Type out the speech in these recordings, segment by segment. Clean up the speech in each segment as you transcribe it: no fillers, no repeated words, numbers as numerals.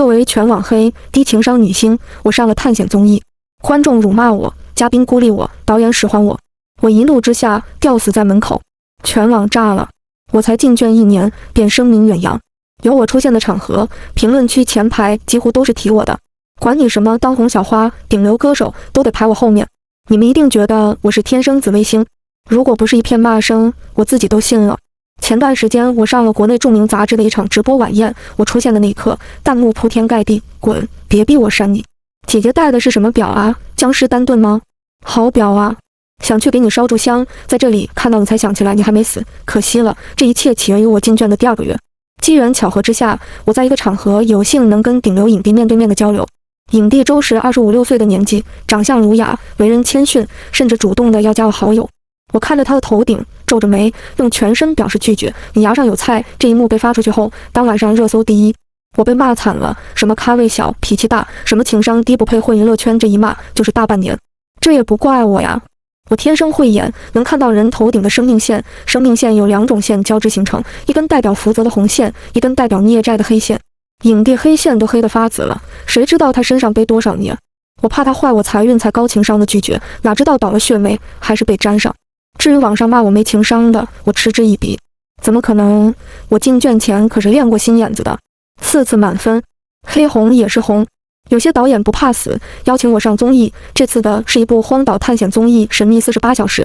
作为全网黑低情商女星，我上了探险综艺，观众辱骂我，嘉宾孤立我，导演使唤我，我一怒之下吊死在门口，全网炸了。我才进圈1年，便声名远扬。有我出现的场合，评论区前排几乎都是提我的，管你什么当红小花、顶流歌手，都得排我后面。你们一定觉得我是天生紫微星，如果不是一片骂声，我自己都信了。前段时间我上了国内著名杂志的一场直播晚宴，我出现的那一刻，弹幕铺天盖地，滚，别逼我删你。姐姐戴的是什么表啊？江诗丹顿吗？好表啊，想去给你烧炷香，在这里看到你才想起来你还没死，可惜了，这一切起源于我进圈的第2个月。机缘巧合之下，我在一个场合有幸能跟顶流影帝面对面的交流。影帝周时25、26岁的年纪，长相儒雅，为人谦逊，甚至主动的要加我好友。我看着他的头顶，皱着眉，用全身表示拒绝。你牙上有菜，这一幕被发出去后，当晚上热搜第1。我被骂惨了，什么咖位小、脾气大，什么情商低不配混娱乐圈，这一骂就是大半年。这也不怪我呀，我天生慧眼，能看到人头顶的生命线。生命线有2种线交织形成，一根代表福泽的红线，一根代表孽债的黑线。影帝黑线都黑得发紫了，谁知道他身上背多少孽？我怕他坏我财运，才高情商的拒绝，哪知道倒了血霉，还是被沾上。至于网上骂我没情商的，我嗤之以鼻。怎么可能？我进圈前可是练过心眼子的，4次满分，黑红也是红。有些导演不怕死，邀请我上综艺，这次的是一部荒岛探险综艺《神秘48小时》。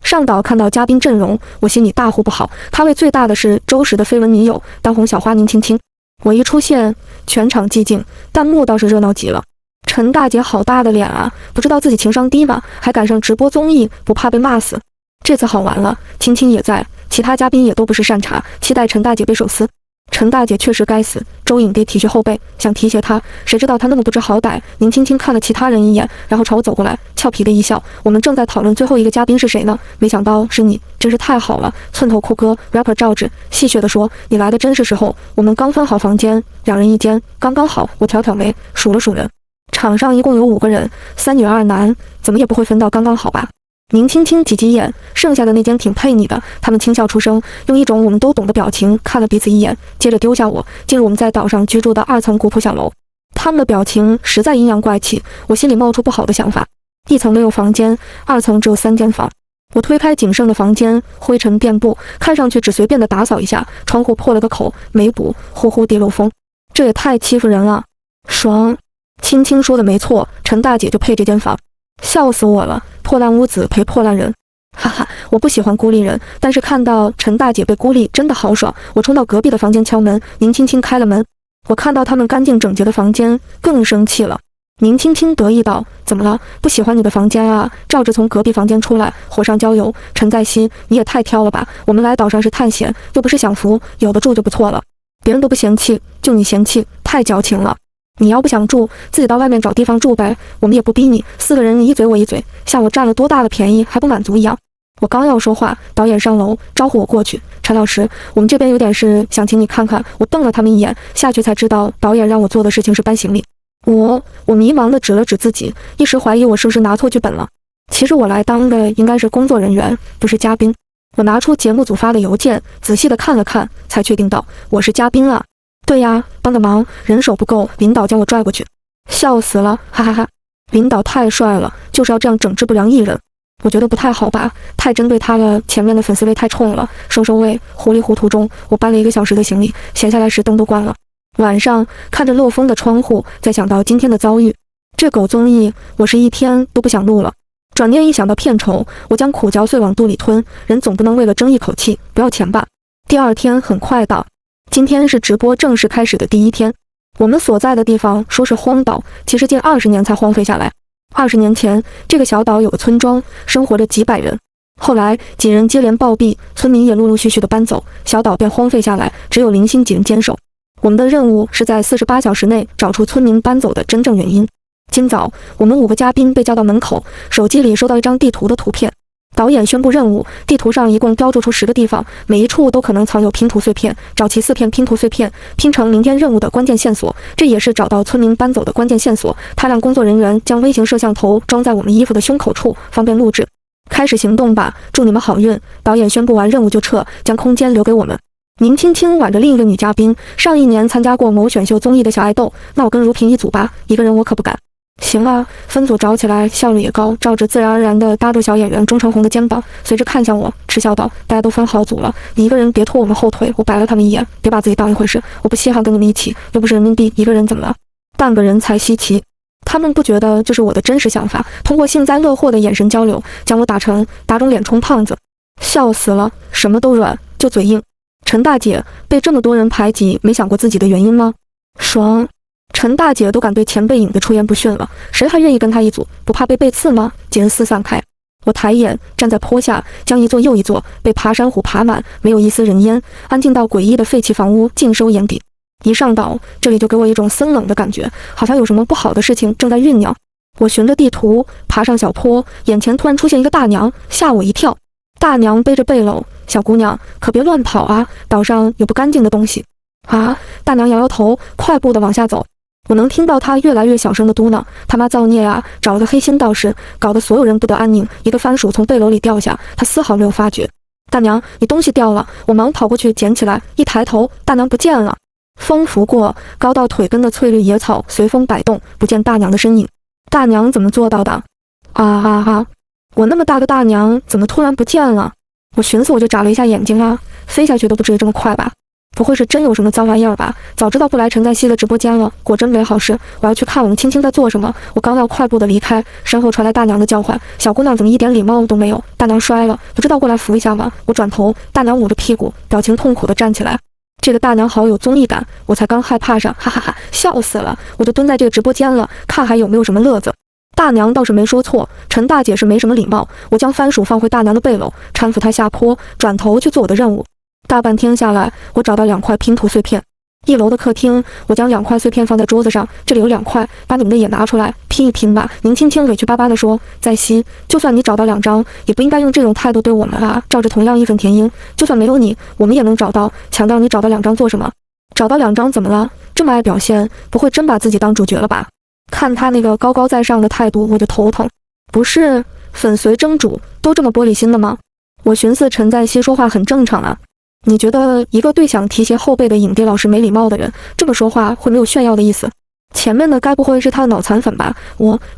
上岛看到嘉宾阵容，我心里大呼不好，咖位最大的是周时的绯闻女友，当红小花宁青青。我一出现，全场寂静，弹幕倒是热闹极了。陈大姐好大的脸啊，不知道自己情商低吗？还赶上直播综艺，不怕被骂死。这次好玩了，青青也在，其他嘉宾也都不是善茬，期待陈大姐被手撕。陈大姐确实该死，周影帝体恤后辈，想提携她，谁知道她那么不知好歹。宁青青看了其他人一眼，然后朝我走过来，俏皮的一笑。我们正在讨论最后一个嘉宾是谁呢，没想到是你，真是太好了。寸头酷哥 rapper 赵志戏谑地说，你来的真是时候，我们刚分好房间，2人1间，刚刚好。我挑挑眉，数了数人，场上一共有5个人，3女2男，怎么也不会分到刚刚好吧。宁青青挤挤眼，剩下的那间挺配你的。他们轻笑出声，用一种我们都懂的表情看了彼此一眼，接着丢下我，进入我们在岛上居住的2层古朴小楼。他们的表情实在阴阳怪气，我心里冒出不好的想法。1层没有房间，2层只有3间房。我推开仅剩的房间，灰尘遍布，看上去只随便的打扫一下，窗户破了个口，没补，呼呼地漏风。这也太欺负人了。爽，青青说的没错，陈大姐就配这间房。笑死我了，破烂屋子陪破烂人，哈哈，我不喜欢孤立人，但是看到陈大姐被孤立真的好爽。我冲到隔壁的房间敲门，宁青青开了门。我看到他们干净整洁的房间，更生气了。宁青青得意道，怎么了？不喜欢你的房间啊？赵志从隔壁房间出来，火上浇油。陈在熙，你也太挑了吧，我们来岛上是探险，又不是享福，有的住就不错了。别人都不嫌弃，就你嫌弃，太矫情了。你要不想住，自己到外面找地方住呗，我们也不逼你。4个人你一嘴我一嘴，像我占了多大的便宜还不满足一样。我刚要说话，导演上楼招呼我过去。陈老师，我们这边有点事想请你看看。我瞪了他们一眼，下去才知道导演让我做的事情是搬行李。我迷茫地指了指自己，一时怀疑我是不是拿错剧本了。其实我来当的应该是工作人员，不是嘉宾。我拿出节目组发的邮件，仔细地看了看，才确定道，我是嘉宾啊。对呀，帮个忙，人手不够，领导将我拽过去。笑死了，哈哈哈！领导太帅了，就是要这样整治不良艺人。我觉得不太好吧，太针对他了，前面的粉丝位太冲了。收尾，糊里糊涂中，我搬了1个小时的行李，闲下来时灯都关了。晚上看着漏风的窗户，再想到今天的遭遇，这狗综艺我是一天都不想录了。转念一想到片酬，我将苦嚼碎往肚里吞，人总不能为了争一口气不要钱吧。第2天很快到。今天是直播正式开始的第1天，我们所在的地方说是荒岛，其实近20年才荒废下来。20年前，这个小岛有个村庄，生活着几百人。后来几人接连暴毙，村民也陆陆续续的搬走，小岛便荒废下来，只有零星几人坚守。我们的任务是在48小时内找出村民搬走的真正原因。今早，我们5个嘉宾被叫到门口，手机里收到一张地图的图片。导演宣布任务，地图上一共标注出10个地方，每一处都可能藏有拼图碎片，找齐4片拼图碎片，拼成明天任务的关键线索，这也是找到村民搬走的关键线索。他让工作人员将微型摄像头装在我们衣服的胸口处，方便录制。开始行动吧，祝你们好运！导演宣布完任务就撤，将空间留给我们。宁青青挽着另一个女嘉宾，上一年参加过某选秀综艺的小爱豆，那我跟如萍一组吧，一个人我可不敢。行啊，分组找起来效率也高，照着自然而然地搭住小演员钟成红的肩膀，随着看向我，嗤笑道：大家都分好组了，你一个人别拖我们后腿。我白了他们一眼，别把自己当一回事，我不稀罕跟你们一起，又不是人民币，一个人怎么了？半个人才稀奇。他们不觉得这是我的真实想法，通过幸灾乐祸的眼神交流，将我打肿脸充胖子，笑死了，什么都软，就嘴硬。陈大姐被这么多人排挤，没想过自己的原因吗？爽。陈大姐都敢对前辈影的出言不逊了，谁还愿意跟她一组？不怕被背刺吗？几人四散开。我抬眼站在坡下，将一座又一座被爬山虎爬满，没有一丝人烟，安静到诡异的废弃房屋尽收眼底。一上岛，这里就给我一种森冷的感觉，好像有什么不好的事情正在酝酿。我循着地图爬上小坡，眼前突然出现一个大娘，吓我一跳。大娘背着背篓，小姑娘可别乱跑啊，岛上有不干净的东西。啊！大娘摇摇头，快步地往下走。我能听到她越来越小声的嘟囔：他妈造孽啊，找了个黑心道士，搞得所有人不得安宁。一个番薯从背篓里掉下，她丝毫没有发觉。大娘，你东西掉了！我忙跑过去捡起来，一抬头，大娘不见了。风拂过，高到腿根的翠绿野草随风摆动，不见大娘的身影。大娘怎么做到的？啊！我那么大个大娘怎么突然不见了？我寻思我就眨了一下眼睛啊，飞下去都不至于这么快吧？不会是真有什么糟玩意儿吧？早知道不来陈在熙的直播间了，果真没好事。我要去看我们青青在做什么。我刚要快步的离开，身后传来大娘的叫唤：小姑娘怎么一点礼貌都没有？大娘摔了，不知道过来扶一下吗？我转头，大娘捂着屁股，表情痛苦的站起来。这个大娘好有综艺感，我才刚害怕上，哈哈哈，笑死了！我就蹲在这个直播间了，看还有没有什么乐子。大娘倒是没说错，陈大姐是没什么礼貌。我将番薯放回大娘的背篓，搀扶她下坡，转头去做我的任务。大半天下来，我找到2块拼图碎片。1楼的客厅，我将2块碎片放在桌子上，这里有2块，把你们的也拿出来拼一拼吧。宁青青委屈巴巴地说：在熙，就算你找到2张，也不应该用这种态度对我们啊！照着同样义愤填膺，就算没有你，我们也能找到。强调你找到2张做什么？找到2张怎么了？这么爱表现，不会真把自己当主角了吧？看他那个高高在上的态度，我就头疼。不是粉随蒸煮都这么玻璃心的吗？我寻思陈在熙说话很正常啊。你觉得一个对想提携后辈的影帝老师没礼貌的人，这么说话会没有炫耀的意思？前面的该不会是他的脑残粉吧？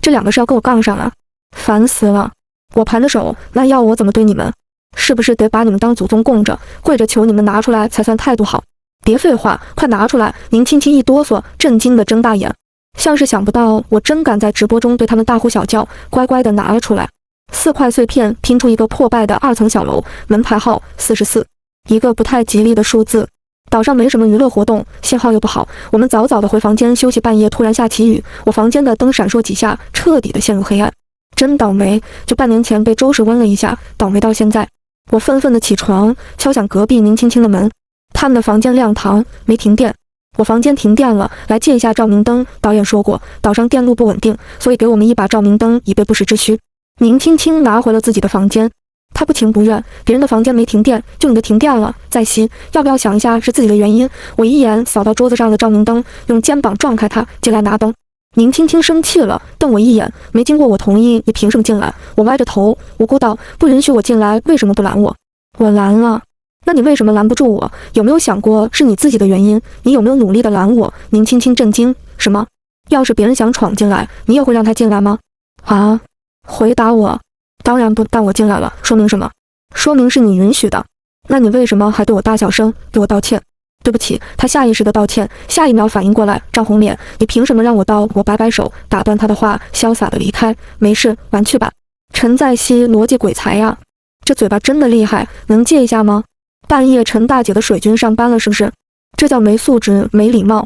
这2个是要跟我杠上啊？烦死了！我盘着手，那要我怎么对你们？是不是得把你们当祖宗供着，跪着求你们拿出来才算态度好？别废话，快拿出来！宁青青一哆嗦，震惊地睁大眼，像是想不到我真敢在直播中对他们大呼小叫，乖乖地拿了出来。4块碎片拼出一个破败的2层小楼，门牌号44。一个不太吉利的数字。岛上没什么娱乐活动，信号又不好，我们早早的回房间休息。半夜突然下起雨，我房间的灯闪烁几下，彻底的陷入黑暗。真倒霉，就半年前被周氏温了一下，倒霉到现在。我愤愤的起床，敲响隔壁宁青青的门。他们的房间亮堂，没停电。我房间停电了，来借一下照明灯。导演说过，岛上电路不稳定，所以给我们一把照明灯，以备不时之需。宁青青拿回了自己的房间。他不情不愿，别人的房间没停电，就你的停电了。在熙，要不要想一下是自己的原因？我一眼扫到桌子上的照明灯，用肩膀撞开它，进来拿灯。宁青青生气了，瞪我一眼，没经过我同意，你凭什么进来？我歪着头，无辜道：不允许我进来，为什么不拦我？我拦了。那你为什么拦不住我？有没有想过是你自己的原因？你有没有努力的拦我？宁青青震惊，什么？要是别人想闯进来，你也会让他进来吗？啊？回答我。当然不，但我进来了，说明什么？说明是你允许的。那你为什么还对我大小声，给我道歉？对不起，他下意识的道歉，下一秒反应过来，涨红脸，你凭什么让我道？我摆摆手，打断他的话，潇洒的离开。没事，玩去吧。陈在熙逻辑鬼才呀，这嘴巴真的厉害，能借一下吗？半夜陈大姐的水军上班了是不是？这叫没素质，没礼貌。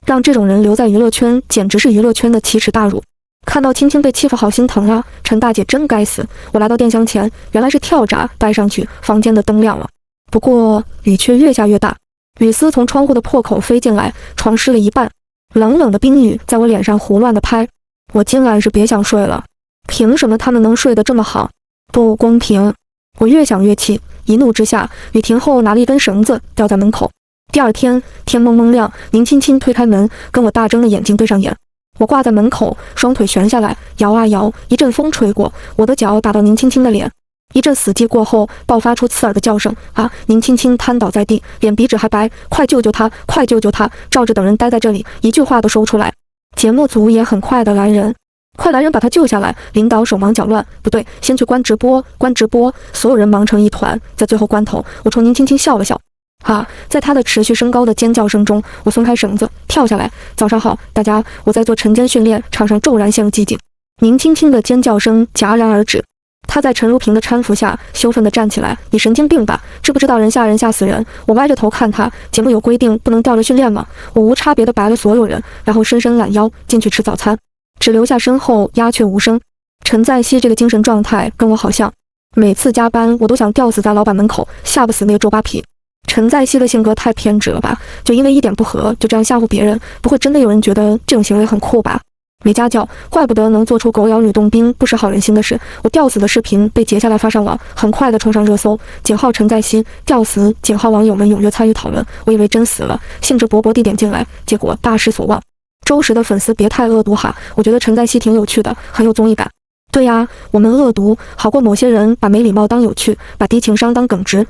让这种人留在娱乐圈，简直是娱乐圈的奇耻大辱。看到青青被欺负，好心疼啊！陈大姐真该死。我来到电箱前，原来是跳闸，带上去，房间的灯亮了。不过雨却越下越大，雨丝从窗户的破口飞进来，床湿了一半，冷冷的冰雨在我脸上胡乱的拍。我今晚是别想睡了，凭什么他们能睡得这么好？不公平！我越想越气，一怒之下，雨停后拿了一根绳子吊在门口。第二天天蒙蒙亮，宁青青推开门，跟我大睁的眼睛对上眼。我挂在门口，双腿悬下来，摇啊摇，一阵风吹过，我的脚打到宁青青的脸。一阵死寂过后，爆发出刺耳的叫声。啊！宁青青瘫倒在地，脸比纸还白。快救救他！快救救他！赵志等人待在这里，一句话都说不出来。节目组也很快的来人，快来人把他救下来！领导手忙脚乱，不对，先去关直播，关直播！所有人忙成一团。在最后关头，我冲宁青青笑了笑。啊！在他的持续升高的尖叫声中，我松开绳子，跳下来。早上好，大家，我在做晨间训练。场上骤然陷入寂静，宁青青的尖叫声戛然而止。他在陈如萍的搀扶下羞愤地站起来。你神经病吧？知不知道人吓人吓死人？我歪着头看他，节目有规定不能吊着训练吗？我无差别地白了所有人，然后伸伸懒腰进去吃早餐，只留下身后鸦雀无声。陈在熙这个精神状态跟我好像，每次加班我都想吊死在老板门口，吓不死那个皱巴皮。陈在熙的性格太偏执了吧？就因为一点不合就这样吓唬别人，不会真的有人觉得这种行为很酷吧？没家教，怪不得能做出狗咬吕洞宾不识好人心的事。我吊死的视频被截下来发上网，很快的冲上热搜。井号陈在熙吊死，井号网友们踊跃参与讨论。我以为真死了，兴致勃勃地点进来，结果大失所望。周实的粉丝别太恶毒哈，我觉得陈在熙挺有趣的，很有综艺感。对呀，我们恶毒好过某些人把没礼貌当有趣，把低情商当耿直。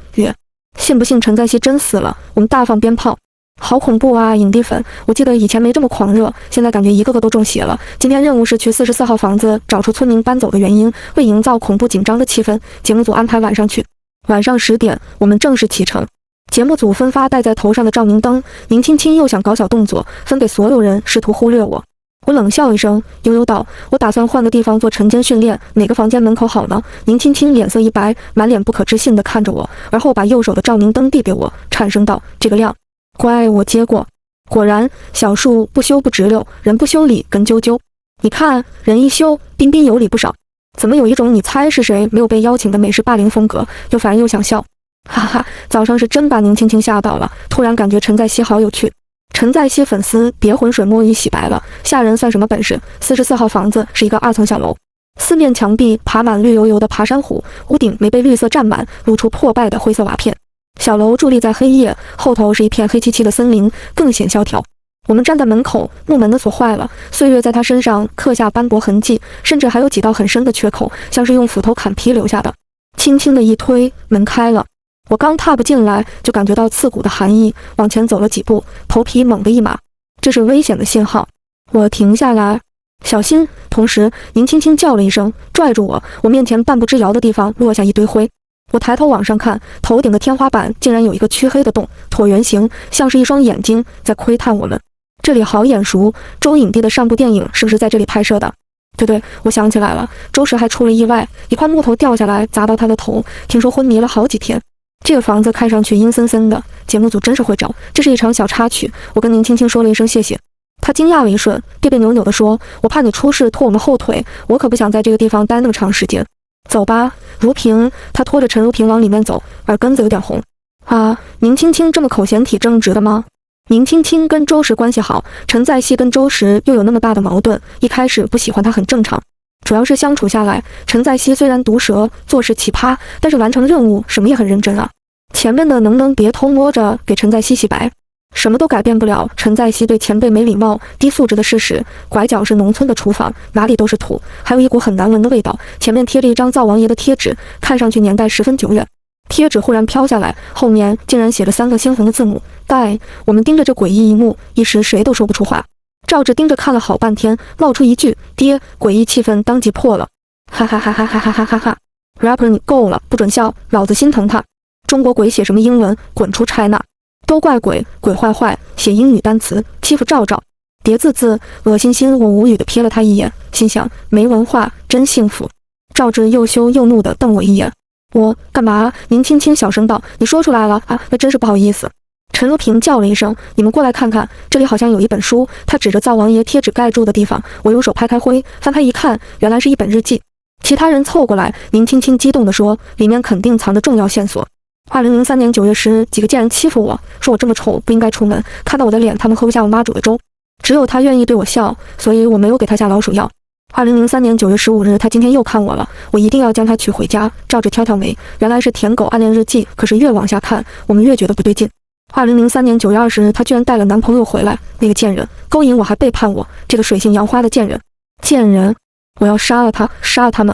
信不信陈在熙真死了？我们大放鞭炮。好恐怖啊！影帝粉，我记得以前没这么狂热，现在感觉一个个都中邪了。今天任务是去44号房子找出村民搬走的原因，为营造恐怖紧张的气氛，节目组安排晚上去。晚上10点，我们正式启程。节目组分发戴在头上的照明灯，宁青青又想搞小动作，分给所有人，试图忽略我。我冷笑一声，悠悠道：“我打算换个地方做晨间训练，哪个房间门口好呢？”宁青青脸色一白，满脸不可置信地看着我，而后把右手的照明灯递给我，颤声道：“这个亮。”乖，我接过。果然，小树不修不直溜，人不修理根啾啾。你看，人一修，彬彬有礼不少。怎么有一种你猜是谁没有被邀请的美式霸凌风格？又烦又想笑。哈哈，早上是真把宁青青吓到了，突然感觉陈在熙好有趣。陈在熙粉丝别浑水摸鱼洗白了，吓人算什么本事？44号房子是一个2层小楼，四面墙壁爬满绿油油的爬山虎，屋顶没被绿色占满，露出破败的灰色瓦片。小楼伫立在黑夜，后头是一片黑漆漆的森林，更显萧条。我们站在门口，木门的锁坏了，岁月在他身上刻下斑驳痕迹，甚至还有几道很深的缺口，像是用斧头砍劈留下的。轻轻的一推，门开了。我刚踏步进来，就感觉到刺骨的寒意，往前走了几步，头皮猛地一麻，这是危险的信号。我停下来，小心！同时，宁青青叫了一声，拽住我，我面前半步之遥的地方落下一堆灰。我抬头往上看，头顶的天花板竟然有一个黢黑的洞，椭圆形，像是一双眼睛在窥探我们。这里好眼熟，周影帝的上部电影是不是在这里拍摄的？对，我想起来了，周时还出了意外，一块木头掉下来砸到他的头，听说昏迷了好几天。这个房子看上去阴森森的，节目组真是会找。这是一场小插曲，我跟宁青青说了一声谢谢。他惊讶了一瞬，别别扭扭地说：“我怕你出事拖我们后腿，我可不想在这个地方待那么长时间。走吧，如萍。”他拖着陈如萍往里面走，耳根子有点红。啊，宁青青这么口嫌体正直的吗？宁青青跟周时关系好，陈在熙跟周时又有那么大的矛盾，一开始不喜欢他很正常。主要是相处下来，陈在熙虽然毒舌，做事奇葩，但是完成任务什么也很认真啊。前面的能不能别偷摸着给陈在熙洗白？什么都改变不了陈在熙对前辈没礼貌、低素质的事实。拐角是农村的厨房，哪里都是土，还有一股很难闻的味道。前面贴着一张灶王爷的贴纸，看上去年代十分久远。贴纸忽然飘下来，后面竟然写着3个鲜红的字母盖。我们盯着这诡异一幕，一时谁都说不出话。赵志盯着看了好半天，冒出一句：“爹！”诡异气氛当即破了。哈哈哈哈哈哈哈哈哈 ！rapper 你够了，不准笑，老子心疼他。中国鬼写什么英文？滚出 China！ 都怪鬼，鬼坏坏，写英语单词，欺负赵赵，叠字字，恶心心。我无语地瞥了他一眼，心想没文化，真幸福。赵志又羞又怒地瞪我一眼。我干嘛？宁青青小声道：“你说出来了啊，那真是不好意思。”陈如萍叫了一声：“你们过来看看，这里好像有一本书。”他指着灶王爷贴纸盖住的地方，我用手拍开灰，翻开一看，原来是一本日记。其他人凑过来，宁青青激动地说：“里面肯定藏着重要线索。2003年9月10日，几个贱人欺负我，说我这么丑不应该出门，看到我的脸，他们喝不下我妈煮的粥。只有他愿意对我笑，所以我没有给他下老鼠药。2003年9月15日，他今天又看我了，我一定要将他娶回家。”照着挑挑眉，原来是舔狗暗恋日记，可是越往下看，我们越觉得不对劲。2003年9月20日，她居然带了男朋友回来，那个贱人勾引我还背叛我，这个水性杨花的贱人，贱人！我要杀了他，杀了他们！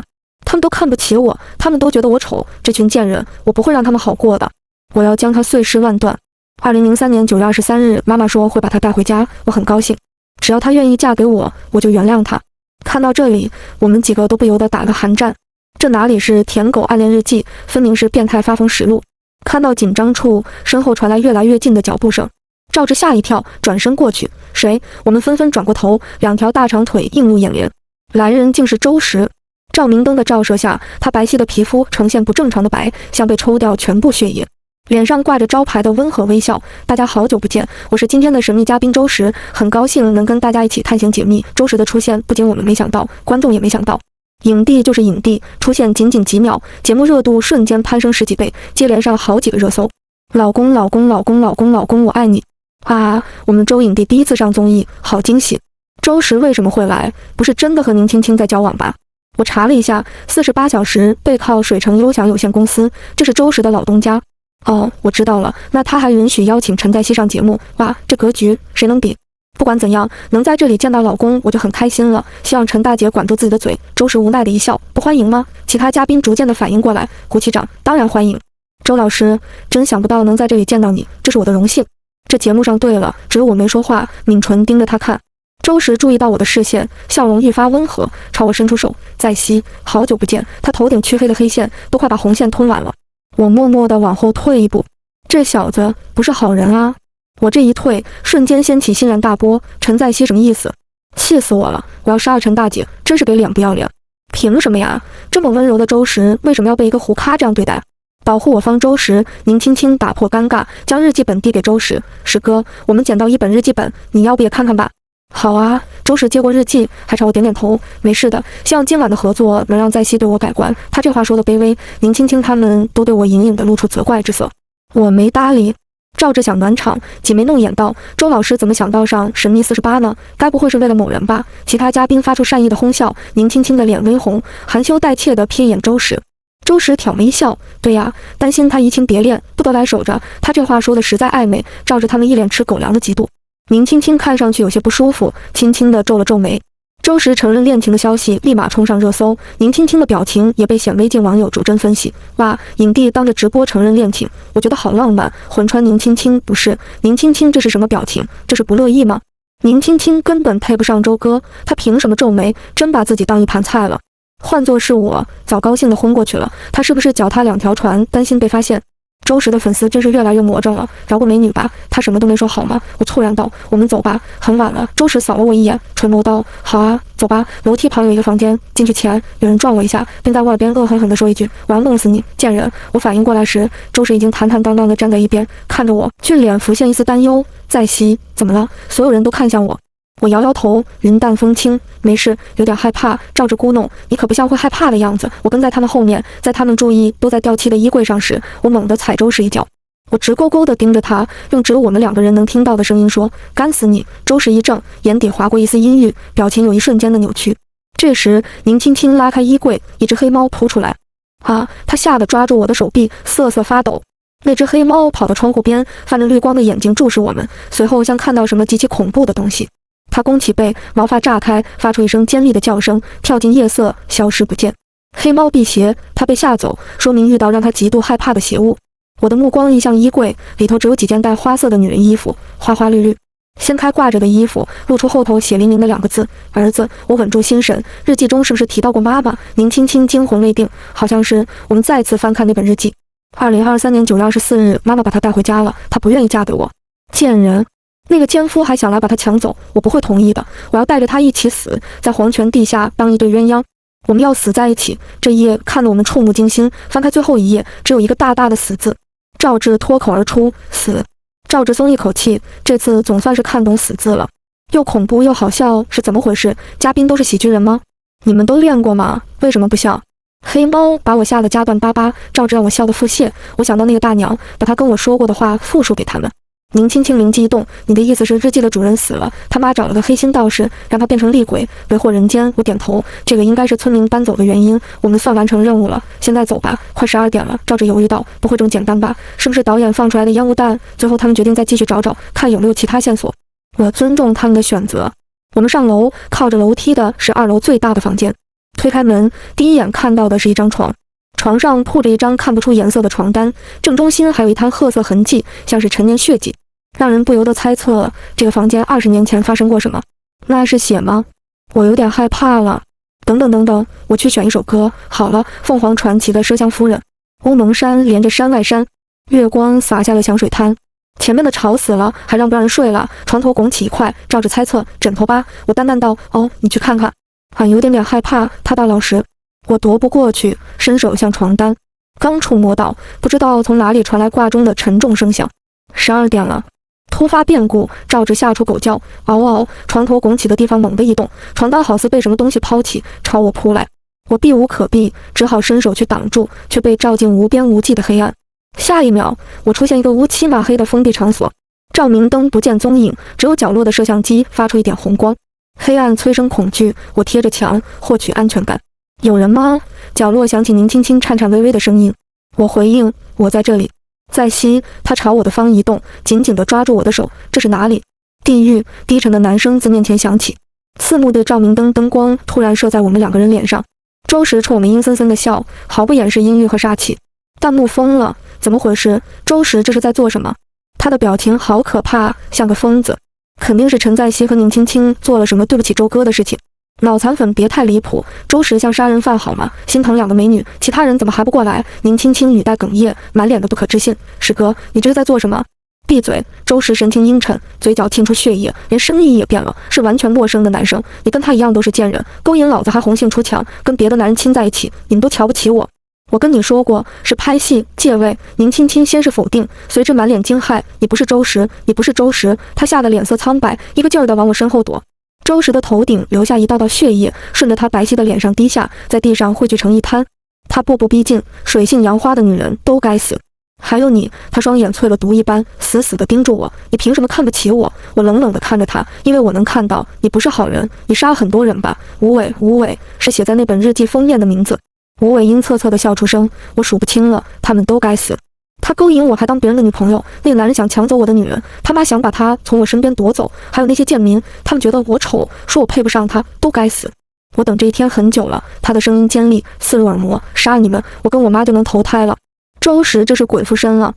他们都看不起我，他们都觉得我丑，这群贱人，我不会让他们好过的，我要将他碎尸乱断。2003年9月23日，妈妈说会把她带回家，我很高兴，只要她愿意嫁给我，我就原谅她。看到这里，我们几个都不由得打个寒战。这哪里是舔狗暗恋日记，分明是变态发疯实录。看到紧张处，身后传来越来越近的脚步声，赵志吓一跳，转身过去，谁？我们纷纷转过头，两条大长腿映入眼帘，来人竟是周石。照明灯的照射下，他白皙的皮肤呈现不正常的白，像被抽掉全部血液，脸上挂着招牌的温和微笑。大家好久不见，我是今天的神秘嘉宾周石，很高兴能跟大家一起探险解密。周石的出现不仅我们没想到，观众也没想到。影帝就是影帝，出现仅仅几秒，节目热度瞬间攀升10几倍，接连上好几个热搜。老公老公老公老公老公我爱你啊！我们周影帝第一次上综艺，好惊喜。周石为什么会来？不是真的和宁青青在交往吧？我查了一下，48小时背靠水城优享有限公司，这是周石的老东家。哦，我知道了，那他还允许邀请陈黛西上节目，哇，这格局谁能比？不管怎样，能在这里见到老公，我就很开心了。希望陈大姐管住自己的嘴。周石无奈的一笑，不欢迎吗？其他嘉宾逐渐的反应过来，鼓起掌，当然欢迎。周老师，真想不到能在这里见到你，这是我的荣幸。这节目上对了，只有我没说话，抿唇盯着他看。周石注意到我的视线，笑容愈发温和，朝我伸出手，在西，好久不见。他头顶黢黑的黑线都快把红线吞完了。我默默地往后退一步，这小子不是好人啊！我这一退，瞬间掀起轩然大波。陈在西什么意思？气死我了！我要杀了陈大姐，真是给脸不要脸！凭什么呀？这么温柔的周石，为什么要被一个胡咖这样对待？保护我方周石，宁青青打破尴尬，将日记本递给周石。石哥，我们捡到一本日记本，你要不也看看吧？好啊，周石接过日记，还朝我点点头。没事的，希望今晚的合作能让在西对我改观。他这话说的卑微，宁青青他们都对我隐隐的露出责怪之色。我没搭理。赵志想暖场，挤眉弄眼道：“周老师怎么想到上神秘48呢？该不会是为了某人吧？”其他嘉宾发出善意的哄笑，宁青青的脸微红，含羞带怯地瞥一眼周石。周石挑眉一笑：“对呀，担心他移情别恋，不得来守着。”他这话说的实在暧昧，照着他们一脸吃狗粮的嫉妒。宁青青看上去有些不舒服，轻轻地皱了皱眉。周石承认恋情的消息立马冲上热搜，宁青青的表情也被显微镜网友逐帧分析。哇，影帝当着直播承认恋情，我觉得好浪漫。魂穿宁青青不是，宁青青这是什么表情？这是不乐意吗？宁青青根本配不上周哥，他凭什么皱眉？真把自己当一盘菜了。换作是我，早高兴地昏过去了。他是不是脚踏两条船，担心被发现？周石的粉丝真是越来越魔怔了，饶过美女吧，他什么都没说好吗？我猝然道：“我们走吧，很晚了。”周石扫了我一眼，垂眸道：“好啊，走吧。”楼梯旁有一个房间，进去前有人撞我一下，并在我耳边恶狠狠地说一句：“我要弄死你，贱人！”我反应过来时，周石已经坦坦荡荡地站在一边，看着我，俊脸浮现一丝担忧。在西，怎么了？所有人都看向我。我摇摇头，云淡风轻，没事，有点害怕。照着咕哝，你可不像会害怕的样子。我跟在他们后面，在他们注意都在掉漆的衣柜上时，我猛地踩周石一脚。我直勾勾地盯着他，用只有我们两个人能听到的声音说：“干死你！”周石一怔，眼底划过一丝阴郁，表情有一瞬间的扭曲。这时，宁青青拉开衣柜，一只黑猫扑出来。啊！他吓得抓住我的手臂，瑟瑟发抖。那只黑猫跑到窗户边，泛着绿光的眼睛注视我们，随后像看到什么极其恐怖的东西。他弓起背，毛发炸开，发出一声尖利的叫声，跳进夜色，消失不见。黑猫辟邪，他被吓走，说明遇到让他极度害怕的邪物。我的目光移向衣柜，里头只有几件带花色的女人衣服，花花绿绿。掀开挂着的衣服，露出后头血淋淋的2个字：儿子。我稳住心神，日记中是不是提到过妈妈？宁青青惊魂未定，好像是。我们再次翻看那本日记。2023年9月24日，妈妈把她带回家了，她不愿意嫁给我。贱人！那个奸夫还想来把他抢走，我不会同意的。我要带着他一起死，在黄泉地下当一对鸳鸯。我们要死在一起。这一页看得我们触目惊心。翻开最后一页，只有一个大大的死字。赵志脱口而出：“死。”赵志松一口气，这次总算是看懂死字了。又恐怖又好笑，是怎么回事？嘉宾都是喜剧人吗？你们都练过吗？为什么不笑？黑猫把我吓得夹断巴巴，赵志让我笑得腹泻。我想到那个大娘，把她跟我说过的话复述给他们。宁青青灵机一动：“你的意思是日记的主人死了，他妈找了个黑心道士，让他变成厉鬼，为祸人间。”我点头，这个应该是村民搬走的原因。我们算完成任务了，现在走吧，快12点了。赵志犹豫道：“不会这么简单吧？是不是导演放出来的烟雾弹？”最后他们决定再继续找找，看有没有其他线索。我尊重他们的选择。我们上楼，靠着楼梯的是2楼最大的房间。推推开门，第一眼看到的是一张床，床上铺着一张看不出颜色的床单，正中心还有一滩褐色痕迹，像是陈年血迹，让人不由得猜测这个房间20年前发生过什么。那是血吗？我有点害怕了。等等等等，我去选一首歌。好了，凤凰传奇的麝香夫人。乌蒙山连着山外山，月光洒下了响水滩。前面的吵死了，还让不让人睡了？床头拱起一块，照着猜测枕头吧。我淡淡道：“哦，你去看看。”俺有点害怕，他大老实。我踱步过去，伸手向床单，刚触摸到，不知道从哪里传来挂钟的沉重声响。12点了。突发变故，赵志吓出狗叫，嗷嗷！床头拱起的地方猛地一动，床单好似被什么东西抛起，朝我扑来。我避无可避，只好伸手去挡住，却被照进无边无际的黑暗。下一秒，我出现一个乌漆嘛黑的封闭场所，照明灯不见踪影，只有角落的摄像机发出一点红光。黑暗催生恐惧，我贴着墙获取安全感。有人吗？角落响起宁轻轻颤颤巍巍的声音。我回应：我在这里。在西，他朝我的方移动，紧紧地抓住我的手。这是哪里？地狱！低沉的男声自面前响起。刺目的照明灯灯光突然射在我们2个人脸上。周石冲我们阴森森地笑，毫不掩饰阴郁和杀气。弹幕疯了，怎么回事？周石这是在做什么？他的表情好可怕，像个疯子。肯定是陈在熙和宁青青做了什么对不起周哥的事情。脑残粉别太离谱，周石像杀人犯好吗？心疼2个美女，其他人怎么还不过来？宁青青语带哽咽，满脸的不可置信。石哥，你这是在做什么？闭嘴！周石神情阴沉，嘴角沁出血液，连声音也变了，是完全陌生的男生。你跟他一样都是贱人，勾引老子还红杏出墙，跟别的男人亲在一起，你们都瞧不起我。我跟你说过是拍戏借位。宁青青先是否定，随之满脸惊骇，你不是周石，你不是周石。他吓得脸色苍白，一个劲儿地往我身后躲。周石的头顶留下一道道血液，顺着他白皙的脸上滴下，在地上汇聚成一滩。他步步逼近，水性杨花的女人都该死。还有你！他双眼淬了毒一般，死死地盯住我。你凭什么看不起我？我冷冷地看着他，因为我能看到你不是好人，你杀了很多人吧？无尾，无尾是写在那本日记封面的名字。无尾阴恻恻地笑出声，我数不清了，他们都该死。他勾引我还当别人的女朋友，那个男人想抢走我的女人，他妈想把她从我身边夺走，还有那些贱民，他们觉得我丑，说我配不上他，都该死。我等这一天很久了。他的声音尖利，刺入耳膜，杀你们，我跟我妈就能投胎了。周石这是鬼附身了，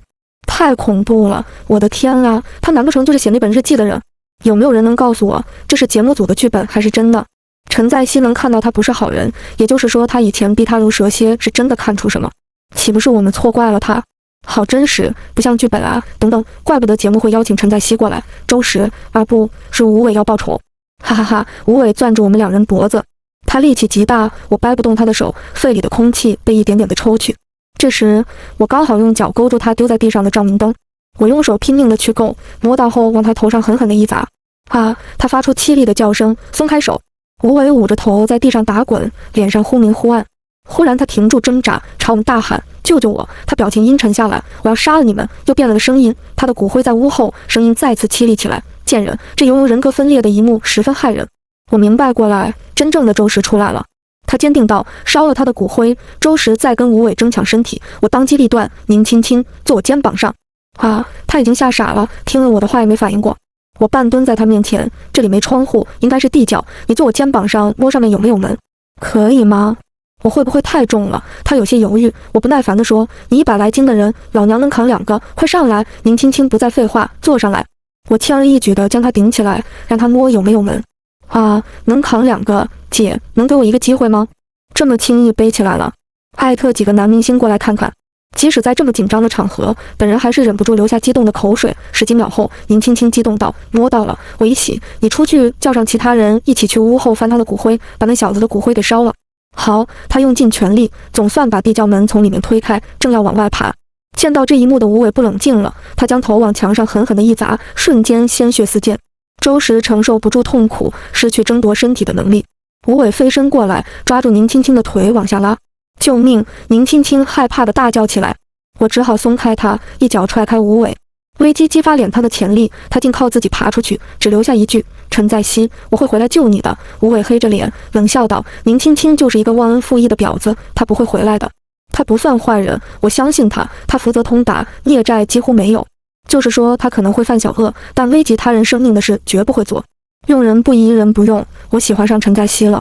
太恐怖了！我的天啊，他难不成就是写那本日记的人？有没有人能告诉我，这是节目组的剧本还是真的？陈在熙能看到他不是好人，也就是说他以前逼他如蛇蝎是真的看出什么？岂不是我们错怪了他？好真实，不像剧本啊！等等，怪不得节目会邀请陈在熙过来。周石，而不是吴伟要报仇。哈哈哈！吴伟攥住我们2人脖子，他力气极大，我掰不动他的手，肺里的空气被一点点的抽去。这时，我刚好用脚勾住他丢在地上的照明灯，我用手拼命的去够，摸到后往他头上狠狠的一砸。啊！他发出凄厉的叫声，松开手。吴伟捂着头在地上打滚，脸上忽明忽暗。忽然他停住挣扎，朝我们大喊：“救救我！”他表情阴沉下来，我要杀了你们！又变了个声音，他的骨灰在屋后，声音再次凄厉起来。贱人，这犹如人格分裂的一幕十分骇人。我明白过来，真正的周石出来了。他坚定道：“烧了他的骨灰，周石再跟吴伟争抢身体。”我当机立断，宁青青坐我肩膀上。啊！他已经吓傻了，听了我的话也没反应过。我半蹲在他面前，这里没窗户，应该是地窖。你坐我肩膀上，摸上面有没有门？可以吗？我会不会太重了？他有些犹豫。我不耐烦地说：“你100来斤的人，老娘能扛2个，快上来！”宁青青不再废话，坐上来。我轻而易举地将他顶起来，让他摸有没有门。啊，能扛2个，姐，能给我一个机会吗？这么轻易背起来了，艾特几个男明星过来看看。即使在这么紧张的场合，本人还是忍不住流下激动的口水。10几秒后，宁青青激动道：“摸到了！”我一喜，你出去叫上其他人一起去屋后翻他的骨灰，把那小子的骨灰给烧了。好，他用尽全力，总算把地窖门从里面推开，正要往外爬。见到这一幕的吴伟不冷静了，他将头往墙上狠狠地一砸，瞬间鲜血四溅。周石承受不住痛苦，失去争夺身体的能力。吴伟飞身过来，抓住宁青青的腿往下拉。救命！宁青青害怕地大叫起来。我只好松开他，一脚踹开吴伟。危机激发脸他的潜力，他竟靠自己爬出去，只留下一句：“陈在熙，我会回来救你的。”吴伟黑着脸冷笑道：“宁青青就是一个忘恩负义的婊子，她不会回来的。她不算坏人，我相信她，她福泽通达，孽债几乎没有。就是说她可能会犯小恶，但危及他人生命的事绝不会做。用人不疑，人不用。我喜欢上陈在熙了。”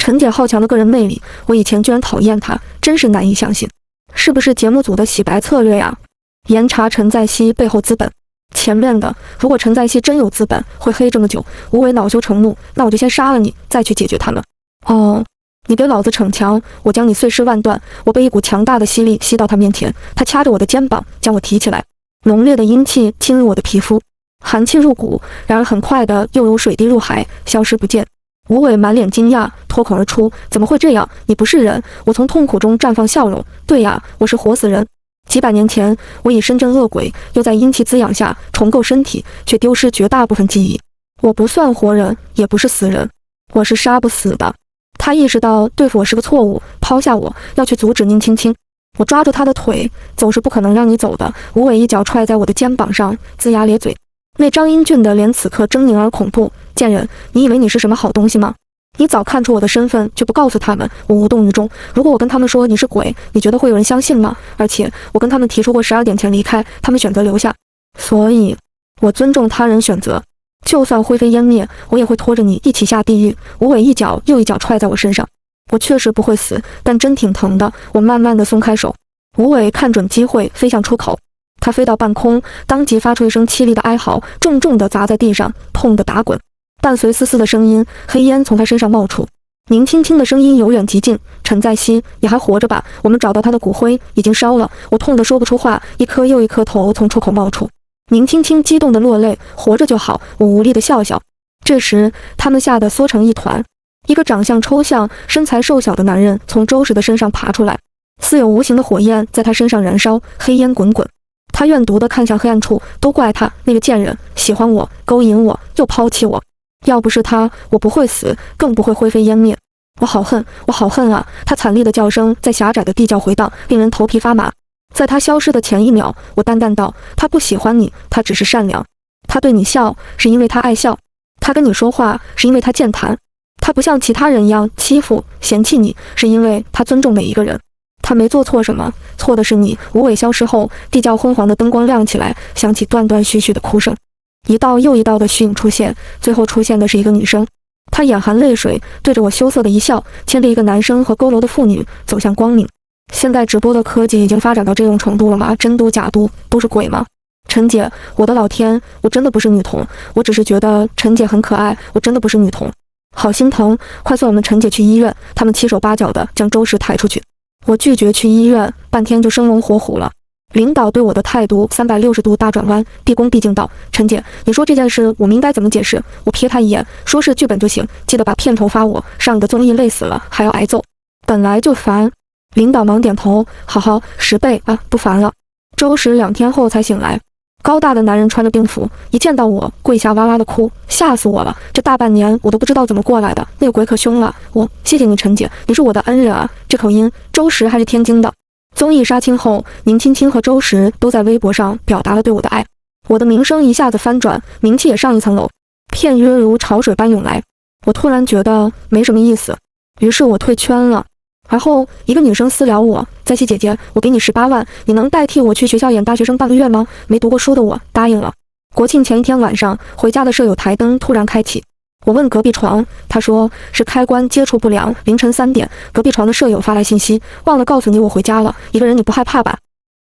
陈姐好强的个人魅力，我以前居然讨厌她，真是难以相信。是不是节目组的洗白策略呀？严查陈在熙背后资本。前面的，如果陈在熙真有资本，会黑这么久。吴伟恼羞成怒，那我就先杀了你，再去解决他们。哦，你给老子逞强，我将你碎尸万段。我被一股强大的吸力吸到他面前，他掐着我的肩膀，将我提起来。浓烈的阴气侵入我的皮肤，寒气入骨，然而很快的又如水滴入海，消失不见。吴伟满脸惊讶，脱口而出：“怎么会这样？你不是人！”我从痛苦中绽放笑容：“对呀，我是活死人。几百年前，我以身震恶鬼，又在阴气滋养下重构身体，却丢失绝大部分记忆。我不算活人，也不是死人，我是杀不死的。”他意识到对付我是个错误，抛下我，要去阻止宁青青。我抓住他的腿：“走是不可能让你走的。”吴伟一脚踹在我的肩膀上，龇牙咧嘴。那张英俊的脸此刻狰狞而恐怖。贱人，你以为你是什么好东西吗？你早看出我的身份，却不告诉他们。我无动于衷。如果我跟他们说你是鬼，你觉得会有人相信吗？而且我跟他们提出过12点前离开，他们选择留下。所以，我尊重他人选择。就算灰飞烟灭，我也会拖着你一起下地狱。吴伟一脚又一脚踹在我身上。我确实不会死，但真挺疼的。我慢慢地松开手。吴伟看准机会飞向出口。他飞到半空，当即发出一声凄厉的哀嚎，重重地砸在地上，痛得打滚。伴随嘶嘶的声音，黑烟从他身上冒出。宁青青的声音由远及近：“陈在熙，你还活着吧？我们找到他的骨灰，已经烧了。”我痛得说不出话，一颗又一颗头从出口冒出。宁青青激动地落泪：“活着就好。”我无力地笑笑。这时，他们吓得缩成一团。一个长相抽象、身材瘦小的男人从周氏的身上爬出来，似有无形的火焰在他身上燃烧，黑烟滚滚。他怨毒地看向黑暗处，都怪他那个贱人，喜欢我，勾引我，又抛弃我。要不是他，我不会死，更不会灰飞烟灭。我好恨，我好恨啊！他惨厉的叫声在狭窄的地窖回荡，令人头皮发麻。在他消失的前一秒，我淡淡道：“他不喜欢你，他只是善良。他对你笑，是因为他爱笑；他跟你说话，是因为他健谈。他不像其他人一样欺负、嫌弃你，是因为他尊重每一个人。他没做错什么，错的是你。”吴伟消失后，地窖昏黄的灯光亮起来，响起断断续续的哭声。一道又一道的虚影出现，最后出现的是一个女生。她眼含泪水，对着我羞涩的一笑，牵着一个男生和佝偻的妇女走向光明。现在直播的科技已经发展到这种程度了吗？真毒假毒都是鬼吗？陈姐，我的老天，我真的不是女童，我只是觉得陈姐很可爱，我真的不是女童。好心疼，快送我们陈姐去医院。他们七手八脚的将周氏抬出去。我拒绝去医院，半天就生龙活虎了。领导对我的态度360度大转弯，毕恭毕敬道：“陈姐，你说这件事我们应该怎么解释？”我瞥他一眼，说是剧本就行，记得把片酬发我，上你的综艺累死了还要挨揍，本来就烦。领导忙点头：“好好，10倍啊，不烦了。”周氏2天后才醒来，高大的男人穿着病服，一见到我跪下哇哇的哭，吓死我了。这大半年我都不知道怎么过来的，那个鬼可凶了。谢谢你陈姐，你是我的恩人啊。这口音，周氏还是天津的。综艺杀青后，宁青青和周氏都在微博上表达了对我的爱，我的名声一下子翻转，名气也上一层楼，片约如潮水般涌来。我突然觉得没什么意思，于是我退圈了。而后一个女生私聊我：“在熙姐姐，我给你18万，你能代替我去学校演大学生半个月吗？”没读过书的我答应了。国庆前一天晚上，回家的舍友台灯突然开启，我问隔壁床，他说是开关接触不良。凌晨3点，隔壁床的舍友发来信息：“忘了告诉你我回家了，一个人你不害怕吧？”